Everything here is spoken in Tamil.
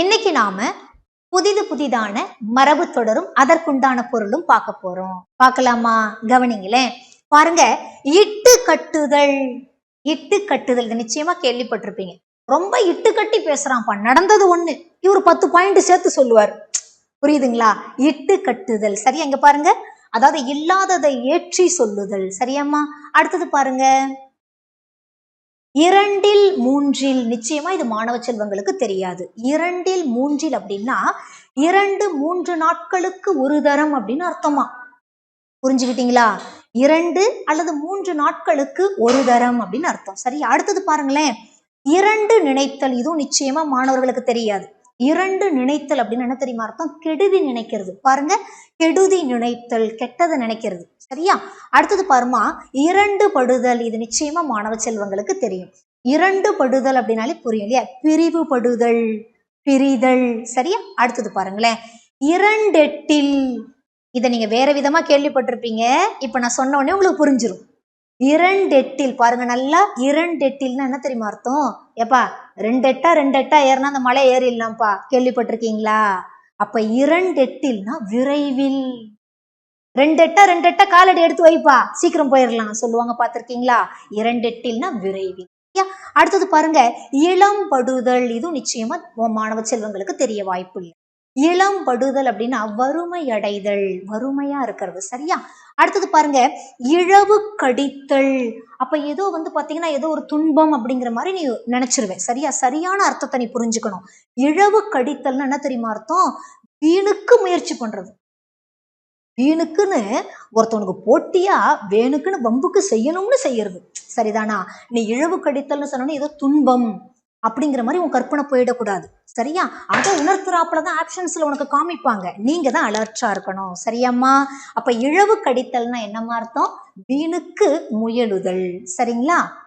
இன்னைக்கு நாம புதிதான மரபு தொடரும் அதற்குண்டான பொருளும் பார்க்க போறோம். பார்க்கலாமா? கவனிங்களேன். பாருங்க, இட்டு கட்டுதல். இட்டு கட்டுதல் இது நிச்சயமா கேள்விப்பட்டிருப்பீங்க. ரொம்ப இட்டு கட்டி பேசுறான்ப்பா, நடந்தது ஒண்ணு, இவர் 10 பாயிண்ட் சேர்த்து சொல்லுவார். புரியுதுங்களா? இட்டு கட்டுதல். சரியா? இங்க பாருங்க, அதாவது இல்லாததை ஏற்றி சொல்லுதல். சரியாம்மா? அடுத்தது பாருங்க, இரண்டில் மூன்றில். நிச்சயமா இது மாணவ செல்வங்களுக்கு தெரியாது. இரண்டில் மூன்றில் அப்படின்னா 2-3 நாட்களுக்கு ஒரு தரம் அப்படின்னு அர்த்தமா. புரிஞ்சுக்கிட்டீங்களா? 2 அல்லது 3 நாட்களுக்கு ஒரு தரம் அப்படின்னு அர்த்தம். சரி, அடுத்தது பாருங்களேன், இரண்டு நினைத்தல். இதுவும் நிச்சயமா மாணவர்களுக்கு தெரியாது. இரண்டு நினைத்தல் அப்படின்னு என்ன தெரியுமா அர்த்தம்? கெடுதி நினைக்கிறது. பாருங்க, கெடுதி நினைத்தல், கெட்டதை நினைக்கிறது. சரியா? அடுத்தது பாருமா, இரண்டு படுதல். இது நிச்சயமா மாணவ செல்வங்களுக்கு தெரியும். இரண்டு படுதல் அப்படின்னாலே புரியும் இல்லையா? பிரிவுபடுதல், பிரிதல். சரியா? அடுத்தது பாருங்களேன், இரண்டெட்டில். இதை நீங்க வேற விதமா கேள்விப்பட்டிருப்பீங்க. இப்ப நான் சொன்ன உடனே உங்களுக்கு புரிஞ்சிடும். இரண்டெட்டில். பாருங்க நல்லா, இரண்டெட்டில்னா என்ன தெரியுமா அர்த்தம்? ஏப்பா, ரெண்டெட்டா ஏறினா அந்த மலை ஏறிடலாம்ப்பா. கேள்விப்பட்டிருக்கீங்களா? அப்ப இரண்டெட்டில்னா விரைவில். ரெண்டெட்டா காலடி எடுத்து வைப்பா, சீக்கிரம் போயிடலாம் சொல்லுவாங்க, பார்த்திருக்கீங்களா? இரண்டெட்டில்னா விரைவில். அடுத்தது பாருங்க, இளம் படுதல். இதுவும் நிச்சயமா மாணவ செல்வங்களுக்கு தெரிய வாய்ப்பு இல்லை. இளம் படுதல் அப்படின்னா வறுமை அடைதல், வறுமையா இருக்கிறது. சரியா? அடுத்தது பாருங்க, இழவு கடித்தல். அப்ப ஏதோ பாத்தீங்கன்னா ஏதோ ஒரு துன்பம் அப்படிங்கிற மாதிரி நீ நினைச்சிருவேன். சரியா? சரியான அர்த்தத்தை நீ புரிஞ்சுக்கணும். இழவு கடித்தல்னு என்ன தெரியுமா அர்த்தம்? வீணுக்கு முயற்சி பண்றது. வீணுக்குன்னு ஒருத்தவனுக்கு போட்டியா வேணுக்குன்னு வம்புக்கு செய்யணும்னு செய்யறது. சரிதானா? நீ இழவு கடித்தல்னு சொன்னோன்னு ஏதோ துன்பம் அப்படிங்கிற மாதிரி உன் கற்பனை போயிடக்கூடாது. சரியா? அதை உணர்த்துறாப்புலதான் ஆப்ஷன்ஸ்ல உனக்கு காமிப்பாங்க. நீங்க தான் அலர்ட்டா இருக்கணும். சரியாம்மா? அப்ப இழவு கடித்தல்னா என்னமா அர்த்தம்? வீணுக்கு முயலுதல். சரிங்களா?